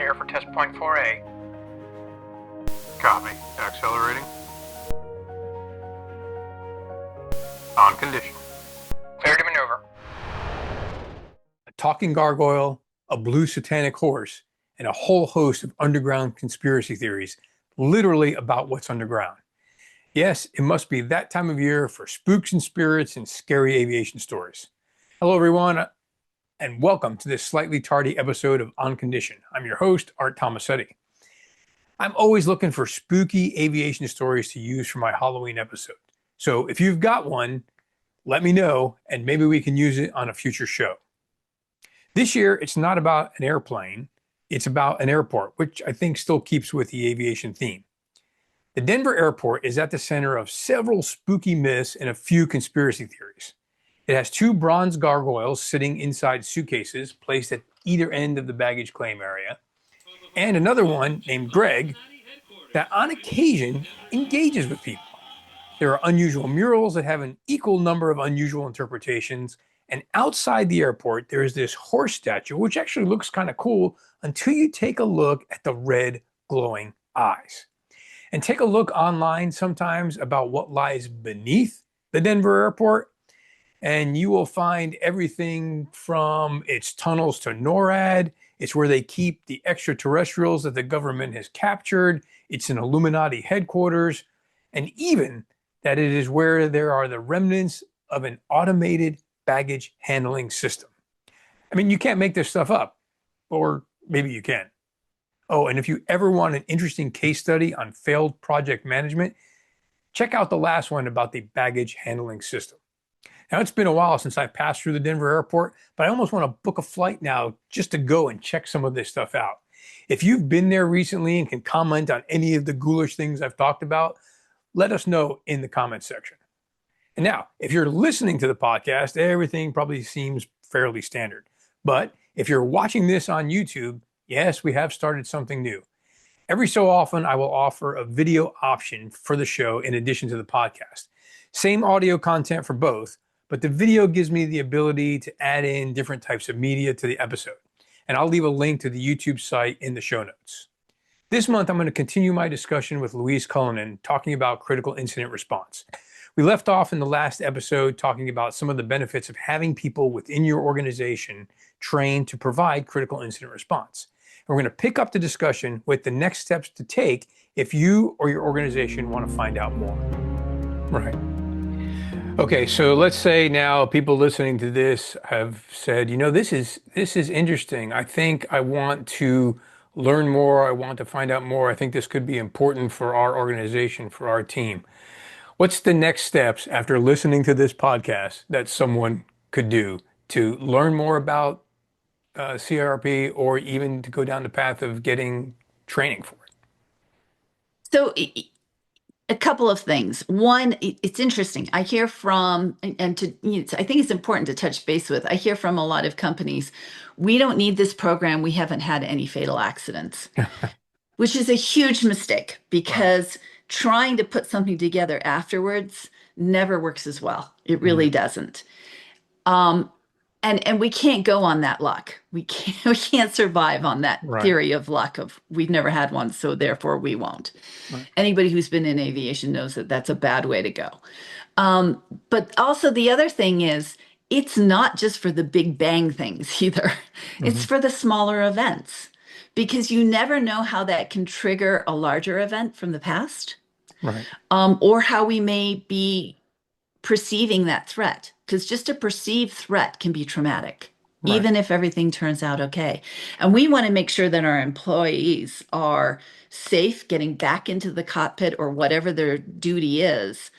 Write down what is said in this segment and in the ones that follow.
clear for test point 4A. Copy. Accelerating. On condition. Clear to maneuver. A talking gargoyle, a blue satanic horse, and a whole host of underground conspiracy theories, literally about what's underground. Yes, it must be that time of year for spooks and spirits and scary aviation stories. Hello, everyone, and welcome to this slightly tardy episode of On Condition. I'm your host, Art Tomasetti. I'm always looking for spooky aviation stories to use for my Halloween episode. So if you've got one, let me know, and maybe we can use it on a future show. This year, it's not about an airplane, it's about an airport, which I think still keeps with the aviation theme. The Denver airport is at the center of several spooky myths and a few conspiracy theories. It has two bronze gargoyles sitting inside suitcases placed at either end of the baggage claim area, and another one named Greg that on occasion engages with people. There are unusual murals that have an equal number of unusual interpretations, and outside the airport there is this horse statue which actually looks kind of cool until you take a look at the red glowing eyes. And take a look online sometimes about what lies beneath the Denver airport, and you will find everything from its tunnels to NORAD. It's where they keep the extraterrestrials that the government has captured. It's an Illuminati headquarters, and even that it is where there are the remnants of an automated baggage handling system. I mean, you can't make this stuff up, or maybe you can. Oh, and if you ever want an interesting case study on failed project management, check out the last one about the baggage handling system. Now, it's been a while since I passed through the Denver airport, but I almost want to book a flight now just to go and check some of this stuff out. If you've been there recently and can comment on any of the ghoulish things I've talked about, let us know in the comments section. And now, if you're listening to the podcast, everything probably seems fairly standard. But if you're watching this on YouTube, yes, we have started something new. Every so often, I will offer a video option for the show in addition to the podcast. Same audio content for both, but the video gives me the ability to add in different types of media to the episode. And I'll leave a link to the YouTube site in the show notes. This month, I'm going to continue my discussion with Louise Cullinan talking about critical incident response. We left off in the last episode talking about some of the benefits of having people within your organization trained to provide critical incident response. And we're going to pick up the discussion with the next steps to take if you or your organization want to find out more. Right. Okay, so let's say now people listening to this have said, this is interesting. I think I want to learn more. I want to find out more. I think this could be important for our organization, for our team. What's the next steps after listening to this podcast that someone could do to learn more about CRP, or even to go down the path of getting training for it? So a couple of things. One, it's interesting. I hear from, and I think it's important to touch base with, I hear from a lot of companies, we don't need this program. We haven't had any fatal accidents, which is a huge mistake because trying to put something together afterwards never works as well. It really doesn't. And we can't go on that luck. We can't survive on that theory of luck of we've never had one, so therefore we won't. Right. Anybody who's been in aviation knows that that's a bad way to go. But also the other thing is, it's not just for the big bang things either. It's for the smaller events, because you never know how that can trigger a larger event from the past, or how we may be perceiving that threat. Because just a perceived threat can be traumatic, even if everything turns out okay. And we want to make sure that our employees are safe getting back into the cockpit or whatever their duty is,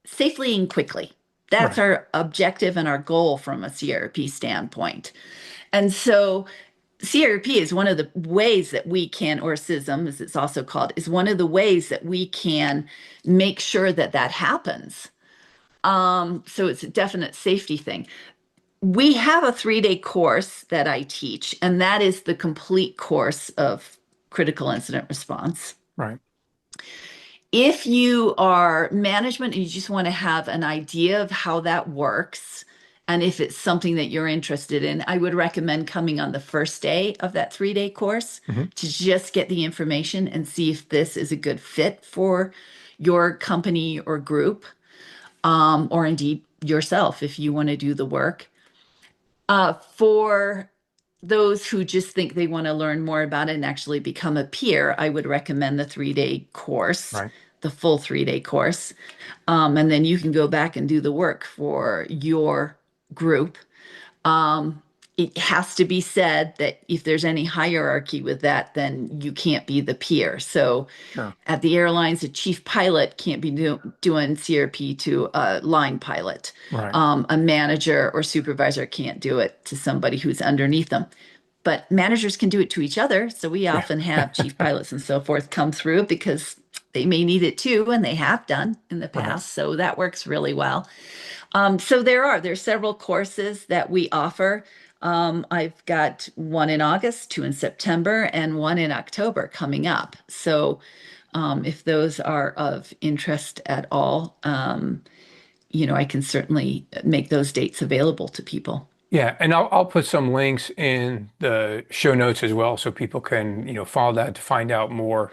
safely and quickly. That's our objective and our goal from a CRP standpoint. And so CRP is one of the ways that we can, or CISM as it's also called, is one of the ways that we can make sure that that happens. So it's a definite safety thing. We have a 3-day course that I teach, and that is the complete course of critical incident response. Right. If you are management and you just want to have an idea of how that works And if it's something that you're interested in, I would recommend coming on the first day of that 3-day course Mhm. to just get the information and see if this is a good fit for your company or group, or indeed yourself if you want to do the work. For those who just think they want to learn more about it and actually become a peer, I would recommend the 3-day course, Right. the full 3-day course. And then you can go back and do the work for your group. Um, it has to be said that if there's any hierarchy with that, then you can't be the peer. So Sure. at the airlines, a chief pilot can't be doing CRP to a line pilot. Right. A manager or supervisor can't do it to somebody who's underneath them. But managers can do it to each other. So we Yeah. often have chief pilots and so forth come through because they may need it too, and they have done in the Right. past. So that works really well. So there's several courses that we offer. I've got one in August, two in September, and one in October coming up. So if those are of interest at all, I can certainly make those dates available to people. Yeah, and I'll put some links in the show notes as well, so people can follow that to find out more.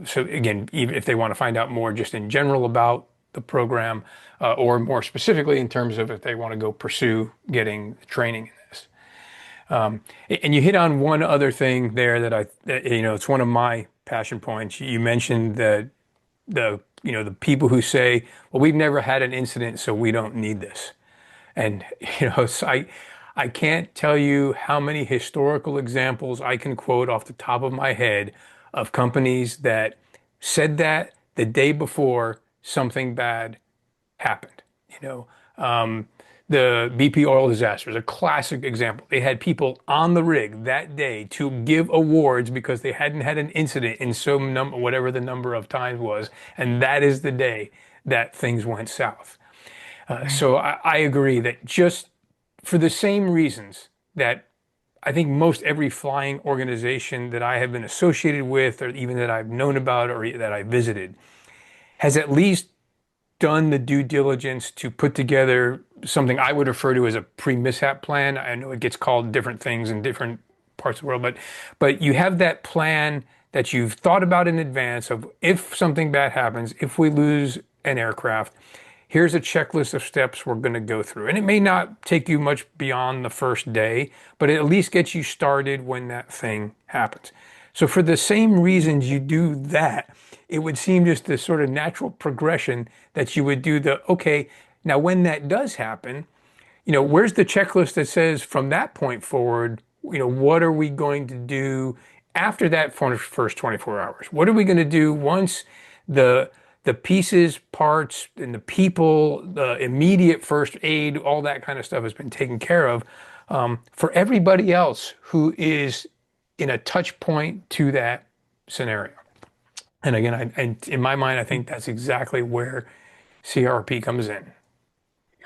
So again, even if they want to find out more just in general about the program, or more specifically in terms of if they want to go pursue getting training in this. And you hit on one other thing there that it's one of my passion points. You mentioned that the people who say, well, we've never had an incident, so we don't need this. And so I can't tell you how many historical examples I can quote off the top of my head of companies that said that the day before something bad happened. The BP oil disaster is a classic example. They had people on the rig that day to give awards because they hadn't had an incident in some number, whatever the number of times was, and that is the day that things went south. Right. So I agree that just for the same reasons that I think most every flying organization that I have been associated with, or even that I've known about, or that I visited, has at least done the due diligence to put together something I would refer to as a pre-mishap plan. I know it gets called different things in different parts of the world, but you have that plan that you've thought about in advance of if something bad happens, if we lose an aircraft, here's a checklist of steps we're going to go through. And it may not take you much beyond the first day, but it at least gets you started when that thing happens. So for the same reasons you do that, it would seem just the sort of natural progression that you would do okay, now when that does happen, where's the checklist that says from that point forward, what are we going to do after that first 24 hours? What are we going to do once the pieces, parts, and the people, the immediate first aid, all that kind of stuff has been taken care of, for everybody else who is in a touch point to that scenario. And again, and in my mind, I think that's exactly where CRP comes in.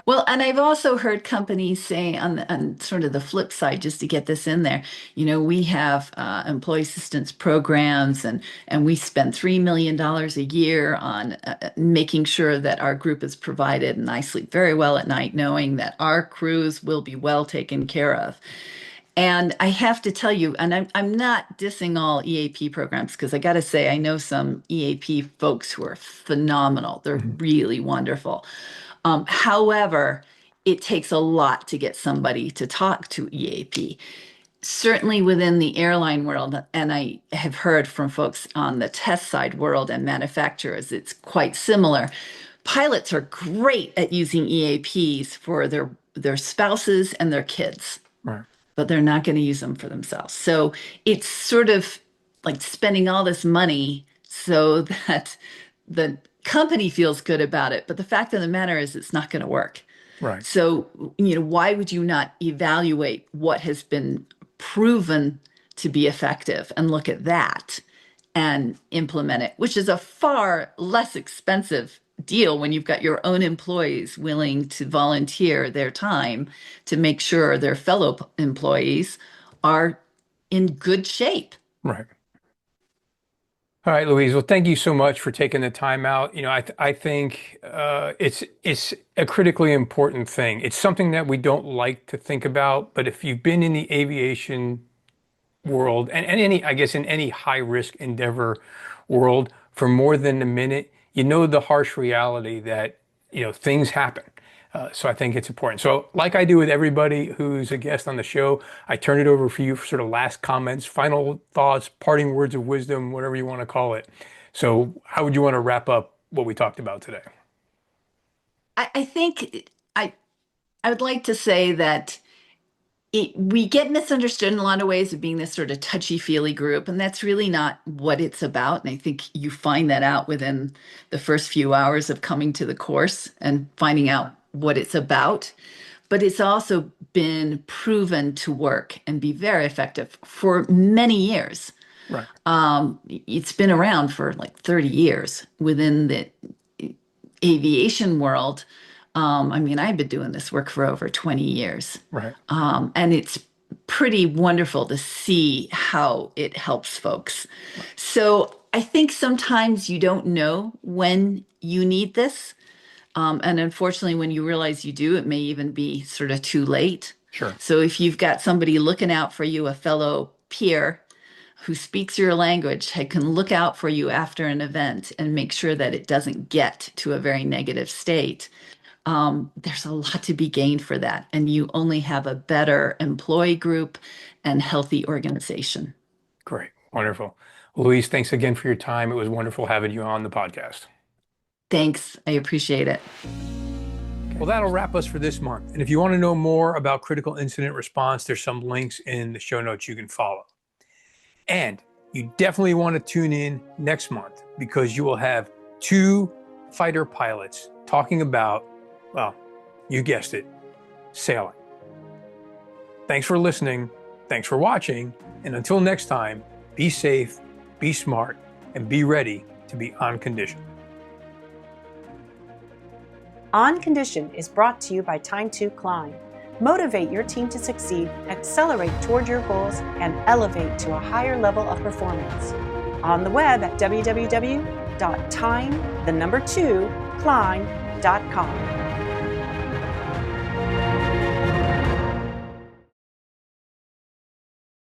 Well, and I've also heard companies say on sort of the flip side, just to get this in there, we have employee assistance programs and we spend $3 million a year on making sure that our group is provided. And I sleep very well at night knowing that our crews will be well taken care of. And I have to tell you, and I'm not dissing all EAP programs because I got to say, I know some EAP folks who are phenomenal. They're Mhm. really wonderful. However, it takes a lot to get somebody to talk to EAP. Certainly within the airline world, and I have heard from folks on the test side world and manufacturers, it's quite similar. Pilots are great at using EAPs for their spouses and their kids, Right. but they're not going to use them for themselves. So it's sort of like spending all this money so that the company feels good about it. But the fact of the matter is, it's not going to work. Right. So, why would you not evaluate what has been proven to be effective and look at that and implement it, which is a far less expensive deal when you've got your own employees willing to volunteer their time to make sure their fellow employees are in good shape. Right. All right, Louise. Well, thank you so much for taking the time out. I think it's a critically important thing. It's something that we don't like to think about, but if you've been in the aviation world and any, I guess, in any high risk endeavor world for more than a minute, you know the harsh reality that things happen. So I think it's important. So, like I do with everybody who's a guest on the show, I turn it over for you for sort of last comments, final thoughts, parting words of wisdom, whatever you want to call it. So, how would you want to wrap up what we talked about today? I think I would like to say that we get misunderstood in a lot of ways of being this sort of touchy-feely group, and that's really not what it's about. And I think you find that out within the first few hours of coming to the course and finding out what it's about. But it's also been proven to work and be very effective for many years. Right. It's been around for like 30 years within the aviation world. I've been doing this work for over 20 years. Right. And it's pretty wonderful to see how it helps folks. So I think sometimes you don't know when you need this. And unfortunately, when you realize you do, it may even be sort of too late. Sure. So if you've got somebody looking out for you, a fellow peer who speaks your language, can look out for you after an event and make sure that it doesn't get to a very negative state. There's a lot to be gained for that. And you only have a better employee group and healthy organization. Great. Wonderful. Louise, thanks again for your time. It was wonderful having you on the podcast. Thanks. I appreciate it. Well, that'll wrap us for this month. And if you want to know more about critical incident response, there's some links in the show notes you can follow. And you definitely want to tune in next month because you will have two fighter pilots talking about, well, you guessed it, sailing. Thanks for listening. Thanks for watching. And until next time, be safe, be smart, and be ready to be on condition. On Condition is brought to you by Time to Climb. Motivate your team to succeed, accelerate toward your goals, and elevate to a higher level of performance. On the web at www.time2climb.com.